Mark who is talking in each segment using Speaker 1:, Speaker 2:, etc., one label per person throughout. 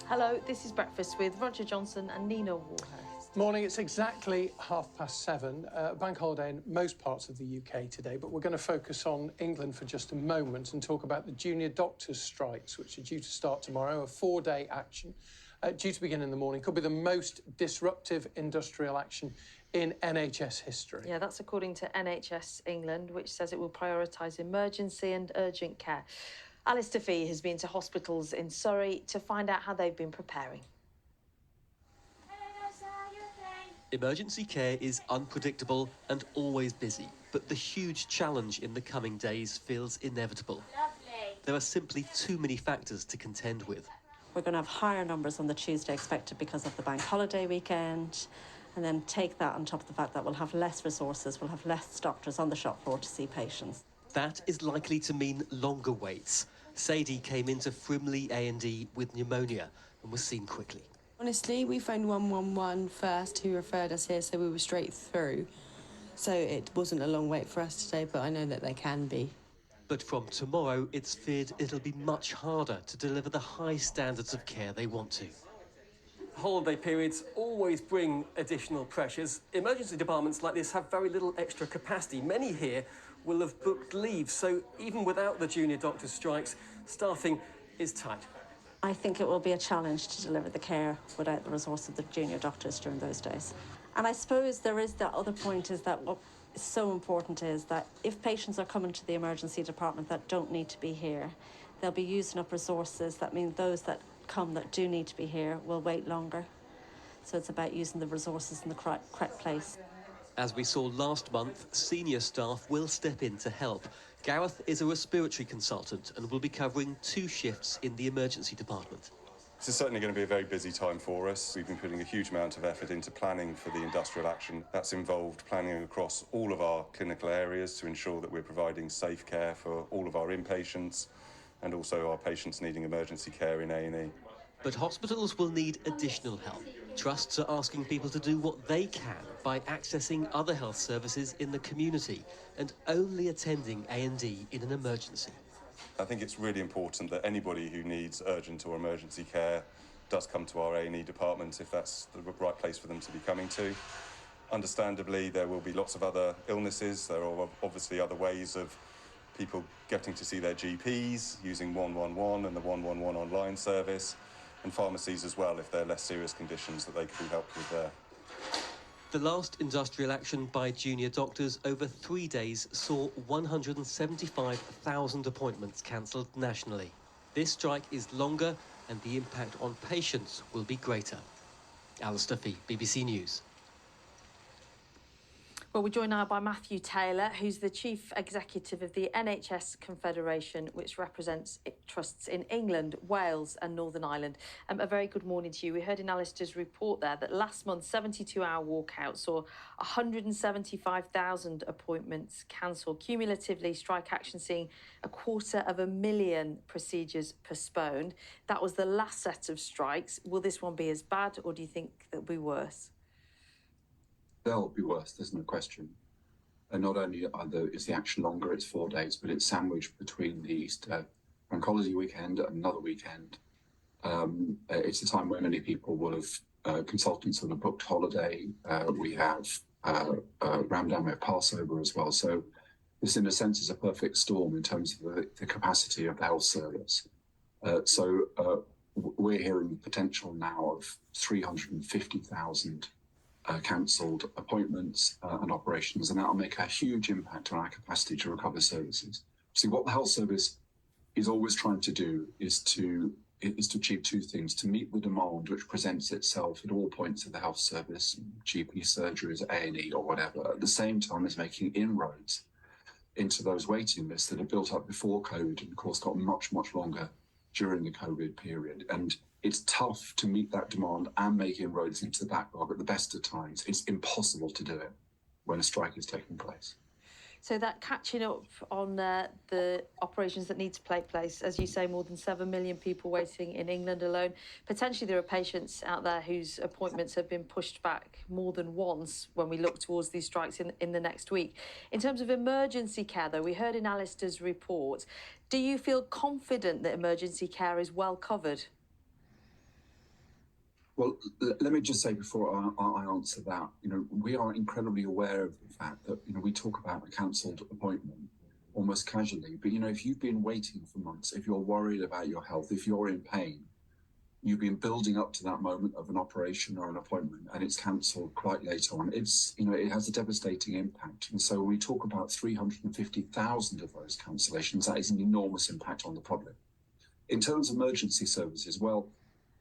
Speaker 1: Hello, this is Breakfast with Roger Johnson and Nina Warhurst.
Speaker 2: Morning, it's exactly 7:30, bank holiday in most parts of the UK today, but we're going to focus on England for just a moment and talk about the junior doctors' strikes, which are due to start tomorrow, a 4-day action due to begin in the morning. Could be the most disruptive industrial action in NHS history.
Speaker 1: Yeah, that's according to NHS England, which says it will prioritise emergency and urgent care. Alistair Fee has been to hospitals in Surrey to find out how they've been preparing.
Speaker 3: Emergency care is unpredictable and always busy, but the huge challenge in the coming days feels inevitable. Lovely. There are simply too many factors to contend with.
Speaker 4: We're going to have higher numbers on the Tuesday expected because of the bank holiday weekend, and then take that on top of the fact that we'll have less resources, we'll have less doctors on the shop floor to see patients.
Speaker 3: That is likely to mean longer waits. Sadie came into Frimley A&E with pneumonia and was seen quickly.
Speaker 5: Honestly, we phoned 111 first, who referred us here, so we were straight through. So it wasn't a long wait for us today, but I know that they can be.
Speaker 3: But from tomorrow, it's feared it'll be much harder to deliver the high standards of care they want to.
Speaker 6: Holiday periods always bring additional pressures. Emergency departments like this have very little extra capacity. Many here will have booked leave, so even without the junior doctors' strikes, staffing is tight.
Speaker 4: I think it will be a challenge to deliver the care without the resource of the junior doctors during those days. And I suppose there is the other point is that what is so important is that if patients are coming to the emergency department that don't need to be here, they'll be using up resources. That means those that come that do need to be here will wait longer. So it's about using the resources in the correct place.
Speaker 3: As we saw last month, senior staff will step in to help. Gareth is a respiratory consultant and will be covering 2 shifts in the emergency department.
Speaker 7: This is certainly going to be a very busy time for us. We've been putting a huge amount of effort into planning for the industrial action. That's involved planning across all of our clinical areas to ensure that we're providing safe care for all of our inpatients and also our patients needing emergency care in A&E.
Speaker 3: But hospitals will need additional help. Trusts are asking people to do what they can by accessing other health services in the community and only attending A&E in an emergency.
Speaker 7: I think it's really important that anybody who needs urgent or emergency care does come to our A&E department if that's the right place for them to be coming to. Understandably, there will be lots of other illnesses. There are obviously other ways of people getting to see their GPs using 111 and the 111 online service, and pharmacies as well if they're less serious conditions that they could be helped with there.
Speaker 3: The last industrial action by junior doctors over 3 days saw 175,000 appointments cancelled nationally. This strike is longer and the impact on patients will be greater. Alistair Fee, BBC News.
Speaker 1: Well, we're joined now by Matthew Taylor, who's the Chief Executive of the NHS Confederation, which represents trusts in England, Wales and Northern Ireland. A very good morning to you. We heard in Alistair's report there that last month, 72-hour walkout saw 175,000 appointments cancelled. Cumulatively, strike action seeing 250,000 procedures postponed. That was the last set of strikes. Will this one be as bad, or do you think it'll be worse?
Speaker 8: They'll be worse, there's no question. And not only is the action longer, it's 4 days, but it's sandwiched between the Easter bank holiday weekend and another weekend. It's a time where many people will have consultants on a booked holiday. We have Ramadan, we have Passover as well. So this, in a sense, is a perfect storm in terms of the capacity of the health service. So we're hearing the potential now of 350,000 cancelled appointments and operations, and that will make a huge impact on our capacity to recover services. See, what the health service is always trying to do is to achieve 2 things: to meet the demand which presents itself at all points of the health service, GP surgeries, A&E or whatever, at the same time as making inroads into those waiting lists that are built up before COVID and of course got much, much longer during the COVID period. And it's tough to meet that demand and make inroads into the backlog at the best of times. It's impossible to do it when a strike is taking place.
Speaker 1: So that catching up on the operations that need to take place, as you say, more than 7 million people waiting in England alone. Potentially there are patients out there whose appointments have been pushed back more than once when we look towards these strikes in the next week. In terms of emergency care, though, we heard in Alistair's report, do you feel confident that emergency care is well covered?
Speaker 8: Well, let me just say before I answer that, we are incredibly aware of the fact that, we talk about a cancelled appointment almost casually. But, if you've been waiting for months, if you're worried about your health, if you're in pain, you've been building up to that moment of an operation or an appointment and it's cancelled quite late on, it has a devastating impact. And so when we talk about 350,000 of those cancellations, that is an enormous impact on the public. In terms of emergency services, well,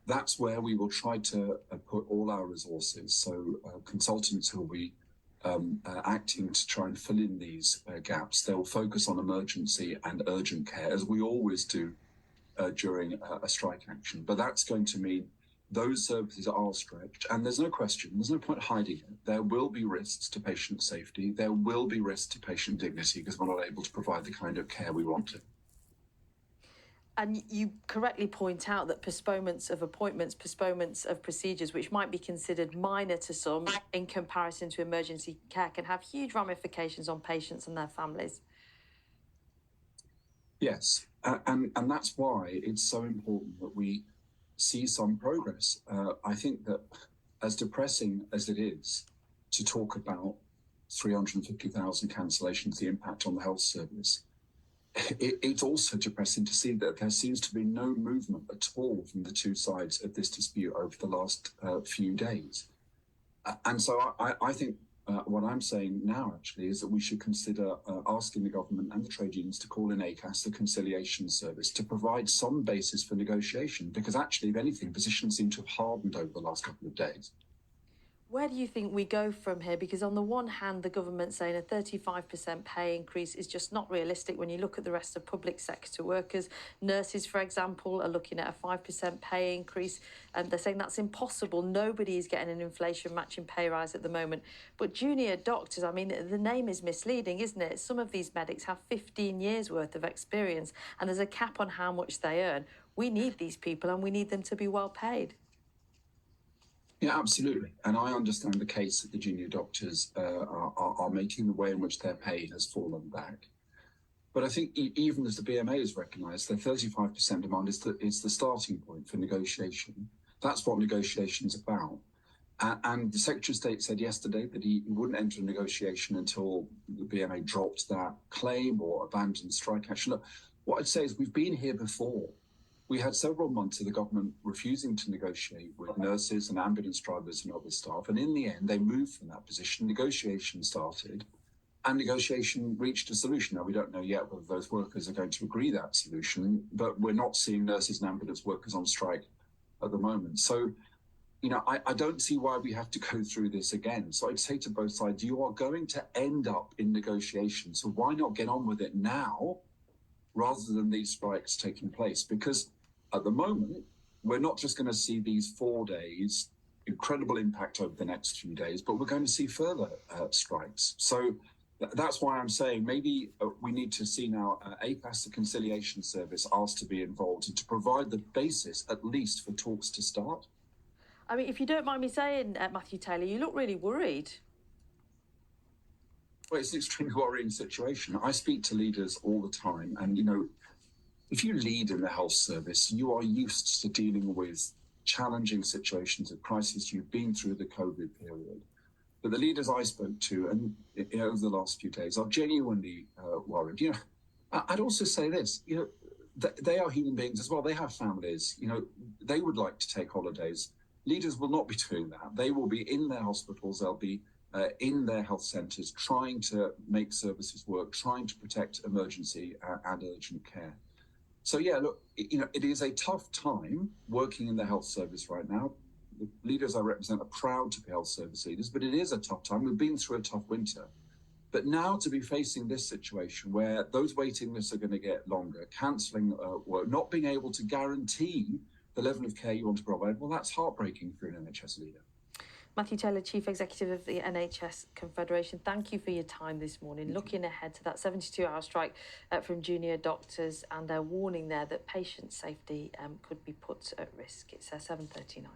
Speaker 8: that's where we will try to put all our resources. So consultants who will be acting to try and fill in these gaps, they will focus on emergency and urgent care, as we always do during a strike action. But that's going to mean those services are stretched, and there's no question, there's no point hiding it. There will be risks to patient safety, there will be risks to patient dignity because we're not able to provide the kind of care we want to.
Speaker 1: And you correctly point out that postponements of appointments, postponements of procedures, which might be considered minor to some in comparison to emergency care, can have huge ramifications on patients and their families.
Speaker 8: Yes, and that's why it's so important that we see some progress. I think that as depressing as it is to talk about 350,000 cancellations, the impact on the health service, it's also depressing to see that there seems to be no movement at all from the two sides of this dispute over the last few days. And so I think what I'm saying now actually is that we should consider asking the government and the trade unions to call in ACAS, the conciliation service, to provide some basis for negotiation, because actually, if anything, positions seem to have hardened over the last couple of days.
Speaker 1: Where do you think we go from here? Because on the one hand, the government's saying a 35% pay increase is just not realistic when you look at the rest of public sector workers. Nurses, for example, are looking at a 5% pay increase, and they're saying that's impossible. Nobody is getting an inflation matching pay rise at the moment. But junior doctors, I mean, the name is misleading, isn't it? Some of these medics have 15 years worth of experience, and there's a cap on how much they earn. We need these people, and we need them to be well paid.
Speaker 8: Yeah, absolutely. And I understand the case that the junior doctors are making, the way in which their pay has fallen back. But I think even as the BMA has recognised, the 35% demand is the starting point for negotiation. That's what negotiation's about. And the Secretary of State said yesterday that he wouldn't enter a negotiation until the BMA dropped that claim or abandoned strike action. Look, what I'd say is we've been here before. We had several months of the government refusing to negotiate with nurses and ambulance drivers and other staff. And in the end, they moved from that position. Negotiation started and negotiation reached a solution. Now, we don't know yet whether those workers are going to agree that solution, but we're not seeing nurses and ambulance workers on strike at the moment. So, I don't see why we have to go through this again. So I'd say to both sides, you are going to end up in negotiation. So why not get on with it now rather than these strikes taking place? Because at the moment, we're not just going to see these 4 days, incredible impact over the next few days, but we're going to see further strikes. So that's why I'm saying maybe we need to see now APAS, the conciliation service, asked to be involved and to provide the basis, at least, for talks to start.
Speaker 1: I mean, if you don't mind me saying, Matthew Taylor, you look really worried.
Speaker 8: Well, it's an extremely worrying situation. I speak to leaders all the time, and, if you lead in the health service, you are used to dealing with challenging situations of crisis. You've been through the COVID period. But the leaders I spoke to and over the last few days are genuinely worried. I'd also say this, they are human beings as well. They have families. They would like to take holidays. Leaders will not be doing that. They will be in their hospitals. They'll be in their health centres trying to make services work, trying to protect emergency and urgent care. So, yeah, look, it is a tough time working in the health service right now. The leaders I represent are proud to be health service leaders, but it is a tough time. We've been through a tough winter. But now to be facing this situation where those waiting lists are going to get longer, cancelling work, not being able to guarantee the level of care you want to provide, well, that's heartbreaking for an NHS leader.
Speaker 1: Matthew Taylor, Chief Executive of the NHS Confederation, thank you for your time this morning. Looking ahead to that 72-hour strike from junior doctors and their warning there that patient safety could be put at risk. It's 7:39.